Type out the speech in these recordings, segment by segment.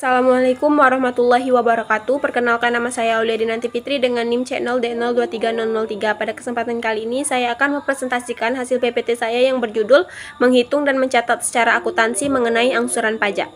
Assalamualaikum warahmatullahi wabarakatuh. Perkenalkan, nama saya Aulia Dinanti Fitri dengan NIM channel D023003. Pada kesempatan kali ini saya akan mempresentasikan hasil PPT saya yang berjudul Menghitung dan Mencatat Secara Akuntansi Mengenai Angsuran Pajak.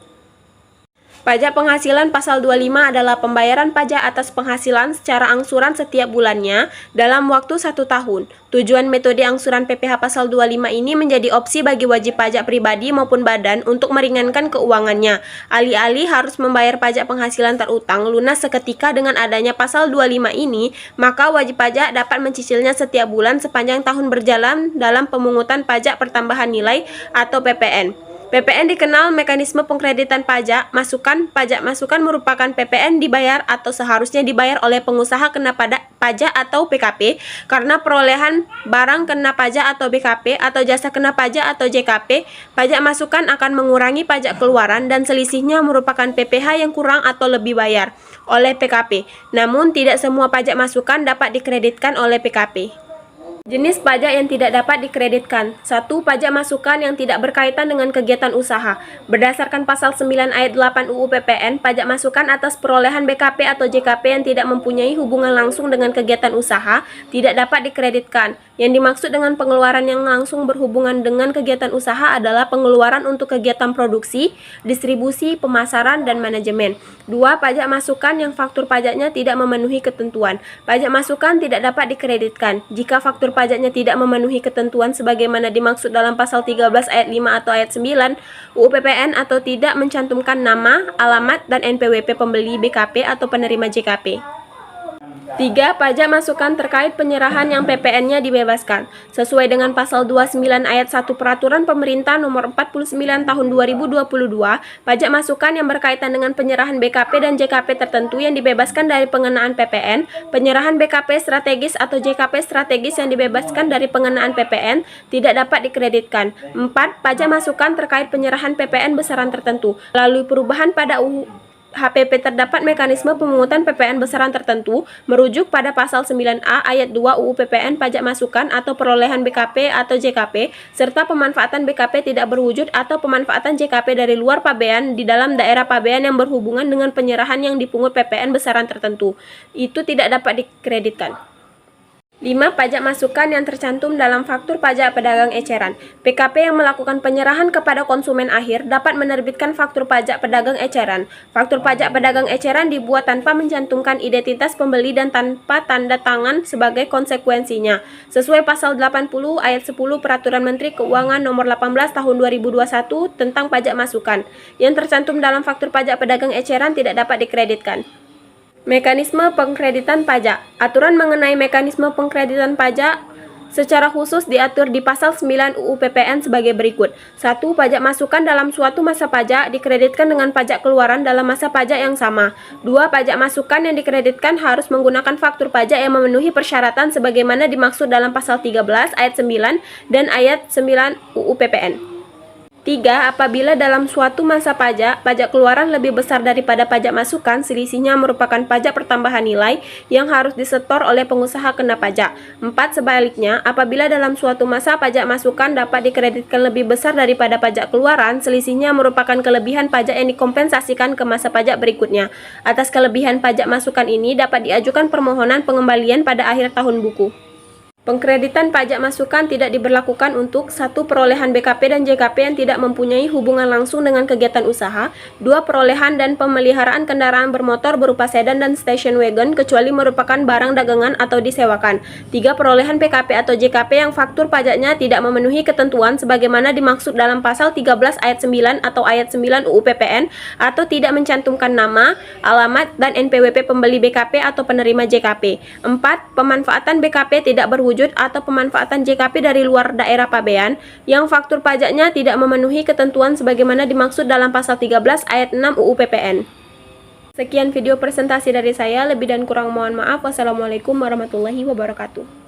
Pajak penghasilan pasal 25 adalah pembayaran pajak atas penghasilan secara angsuran setiap bulannya dalam waktu 1 tahun. Tujuan metode angsuran PPh pasal 25 ini menjadi opsi bagi wajib pajak pribadi maupun badan untuk meringankan keuangannya. Alih-alih harus membayar pajak penghasilan terutang lunas seketika dengan adanya pasal 25 ini, maka wajib pajak dapat mencicilnya setiap bulan sepanjang tahun berjalan dalam pemungutan pajak pertambahan nilai atau PPN. PPN dikenal mekanisme pengkreditan pajak masukan merupakan PPN dibayar atau seharusnya dibayar oleh pengusaha kena pajak atau PKP karena perolehan barang kena pajak atau BKP atau jasa kena pajak atau JKP. Pajak masukan akan mengurangi pajak keluaran dan selisihnya merupakan PPh yang kurang atau lebih bayar oleh PKP. Namun tidak semua pajak masukan dapat dikreditkan oleh PKP. Jenis pajak yang tidak dapat dikreditkan. 1. Pajak masukan yang tidak berkaitan dengan kegiatan usaha. Berdasarkan pasal 9 ayat 8 UU PPN, pajak masukan atas perolehan BKP atau JKP yang tidak mempunyai hubungan langsung dengan kegiatan usaha tidak dapat dikreditkan. Yang dimaksud dengan pengeluaran yang langsung berhubungan dengan kegiatan usaha adalah pengeluaran untuk kegiatan produksi, distribusi, pemasaran, dan manajemen. 2. Pajak masukan yang faktur pajaknya tidak memenuhi ketentuan. Pajak masukan tidak dapat dikreditkan jika faktur pajaknya tidak memenuhi ketentuan sebagaimana dimaksud dalam pasal 13 ayat 5 atau ayat 9 UU PPN atau tidak mencantumkan nama, alamat, dan NPWP pembeli BKP atau penerima JKP. 3. Pajak masukan terkait penyerahan yang PPN-nya dibebaskan. Sesuai dengan pasal 29 ayat 1 Peraturan Pemerintah Nomor 49 Tahun 2022, pajak masukan yang berkaitan dengan penyerahan BKP dan JKP tertentu yang dibebaskan dari pengenaan PPN, penyerahan BKP strategis atau JKP strategis yang dibebaskan dari pengenaan PPN tidak dapat dikreditkan. 4. Pajak masukan terkait penyerahan PPN besaran tertentu. Melalui perubahan pada HPP terdapat mekanisme pemungutan PPN besaran tertentu merujuk pada pasal 9A ayat 2 UU PPN pajak masukan atau perolehan BKP atau JKP serta pemanfaatan BKP tidak berwujud atau pemanfaatan JKP dari luar pabean di dalam daerah pabean yang berhubungan dengan penyerahan yang dipungut PPN besaran tertentu. Itu tidak dapat dikreditkan. 5. Pajak masukan yang tercantum dalam faktur pajak pedagang eceran. PKP yang melakukan penyerahan kepada konsumen akhir dapat menerbitkan faktur pajak pedagang eceran. Faktur pajak pedagang eceran dibuat tanpa mencantumkan identitas pembeli dan tanpa tanda tangan sebagai konsekuensinya. Sesuai pasal 80 ayat 10 Peraturan Menteri Keuangan Nomor 18 Tahun 2021 tentang pajak masukan. Yang tercantum dalam faktur pajak pedagang eceran tidak dapat dikreditkan. Mekanisme pengkreditan pajak. Aturan mengenai mekanisme pengkreditan pajak secara khusus diatur di pasal 9 UU PPN sebagai berikut. 1. Pajak masukan dalam suatu masa pajak dikreditkan dengan pajak keluaran dalam masa pajak yang sama. 2. Pajak masukan yang dikreditkan harus menggunakan faktur pajak yang memenuhi persyaratan sebagaimana dimaksud dalam pasal 13 ayat 9 dan ayat 9 UU PPN. 3. Apabila dalam suatu masa pajak keluaran lebih besar daripada pajak masukan, selisihnya merupakan pajak pertambahan nilai yang harus disetor oleh pengusaha kena pajak. 4. Sebaliknya, apabila dalam suatu masa pajak masukan dapat dikreditkan lebih besar daripada pajak keluaran, selisihnya merupakan kelebihan pajak yang dikompensasikan ke masa pajak berikutnya. Atas kelebihan pajak masukan ini dapat diajukan permohonan pengembalian pada akhir tahun buku. Pengkreditan pajak masukan tidak diberlakukan untuk 1. Perolehan BKP dan JKP yang tidak mempunyai hubungan langsung dengan kegiatan usaha. 2. Perolehan dan pemeliharaan kendaraan bermotor berupa sedan dan station wagon kecuali merupakan barang dagangan atau disewakan. 3. Perolehan PKP atau JKP yang faktur pajaknya tidak memenuhi ketentuan sebagaimana dimaksud dalam pasal 13 ayat 9 atau ayat 9 UU PPN atau tidak mencantumkan nama, alamat, dan NPWP pembeli BKP atau penerima JKP. 4. Pemanfaatan BKP tidak berwujud atau pemanfaatan JKP dari luar daerah pabean yang faktur pajaknya tidak memenuhi ketentuan sebagaimana dimaksud dalam pasal 13 ayat 6 UU PPN. Sekian video presentasi dari saya, lebih dan kurang mohon maaf. Wassalamualaikum warahmatullahi wabarakatuh.